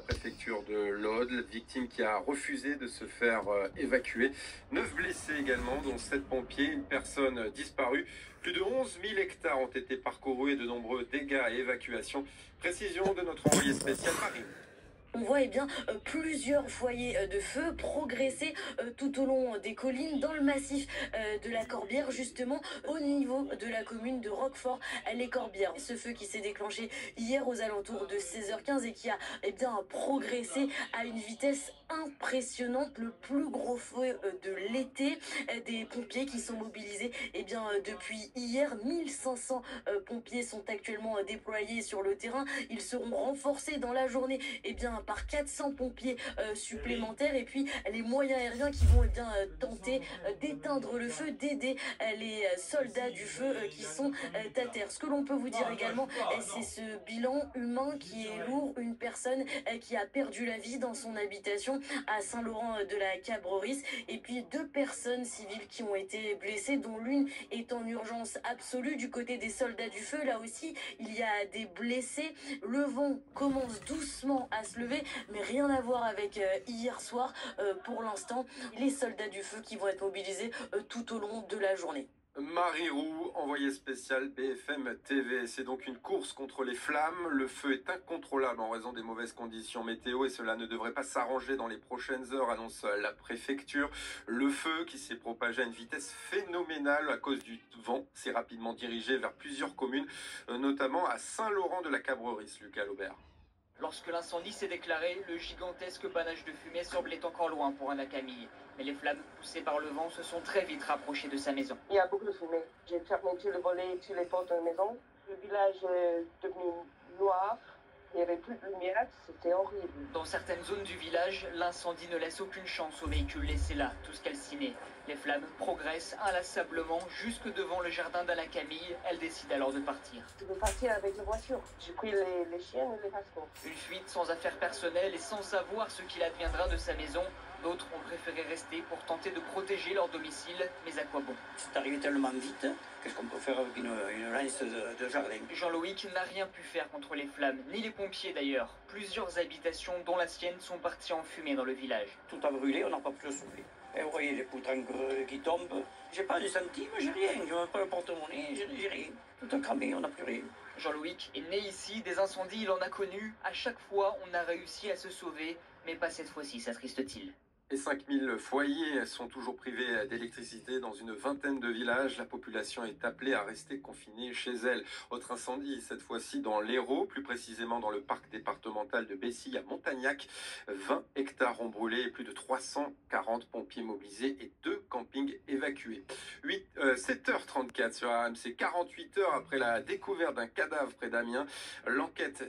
Préfecture de l'Aude, la victime qui a refusé de se faire évacuer. 9 blessés également, dont 7 pompiers, une personne disparue. Plus de 11 000 hectares ont été parcourus et de nombreux dégâts et évacuations. Précision de notre envoyé spécial Marine. On voit plusieurs foyers de feu progresser tout au long des collines dans le massif de la Corbière, justement au niveau de la commune de Roquefort-les-Corbières. Ce feu qui s'est déclenché hier aux alentours de 16h15 et qui a progressé à une vitesse impressionnante, le plus gros feu de l'été. Des pompiers qui sont mobilisés depuis hier. 1500 pompiers sont actuellement déployés sur le terrain. Ils seront renforcés dans la journée par 400 pompiers supplémentaires, et puis les moyens aériens qui vont tenter d'éteindre le feu, d'aider les soldats du feu qui sont à terre. Ce que l'on peut vous dire également, c'est ce bilan humain qui est lourd. Une personne qui a perdu la vie dans son habitation à Saint-Laurent de la Cabrerie, et puis 2 personnes civiles qui ont été blessées, dont l'une est en urgence absolue. Du côté des soldats du feu, là aussi, il y a des blessés. Le vent commence doucement à se lever, mais rien à voir avec hier soir. Pour l'instant, les soldats du feu qui vont être mobilisés tout au long de la journée. Marie Roux, envoyée spéciale BFM TV. C'est donc une course contre les flammes. Le feu est incontrôlable en raison des mauvaises conditions météo et cela ne devrait pas s'arranger dans les prochaines heures, annonce la préfecture. Le feu, qui s'est propagé à une vitesse phénoménale à cause du vent, s'est rapidement dirigé vers plusieurs communes, notamment à Saint-Laurent de la Cabrerie, Lucas Laubert. Lorsque l'incendie s'est déclaré, le gigantesque panache de fumée semblait encore loin pour Anna Camille. Mais les flammes, poussées par le vent, se sont très vite rapprochées de sa maison. Il y a beaucoup de fumée. J'ai fermé tous les volets, tous les portes de la maison. Le village est devenu noir. Il n'y avait plus de lumière, c'était horrible. Dans certaines zones du village, l'incendie ne laisse aucune chance aux véhicules laissés là, tous calcinés. Les flammes progressent inlassablement jusque devant le jardin d'Anna Camille. Elle décide alors de partir. Je veux partir avec la voiture. J'ai pris les chiens et les passeports. Une fuite sans affaires personnelles et sans savoir ce qu'il adviendra de sa maison. D'autres ont préféré rester pour tenter de protéger leur domicile, mais à quoi bon? C'est arrivé tellement vite, qu'est-ce qu'on peut faire avec une lance de jardin? Jean-Loïc n'a rien pu faire contre les flammes, ni les pompiers d'ailleurs. Plusieurs habitations, dont la sienne, sont parties en fumée dans le village. Tout a brûlé, on n'a pas pu le sauver. Et vous voyez les poutres qui tombent. J'ai pas de centimes, j'ai rien. Je n'ai pas le porte-monnaie, j'ai rien. Tout a cramé, on n'a plus rien. Jean-Loïc est né ici, des incendies il en a connu. À chaque fois, on a réussi à se sauver, mais pas cette fois-ci, s'attriste-t-il. Et 5000 foyers sont toujours privés d'électricité dans une vingtaine de villages. La population est appelée à rester confinée chez elle. Autre incendie, cette fois-ci dans l'Hérault, plus précisément dans le parc départemental de Bessille à Montagnac. 20 hectares ont brûlé et plus de 340 pompiers mobilisés et 2 campings évacués. 7h34 sur RMC, 48 heures après la découverte d'un cadavre près d'Amiens. L'enquête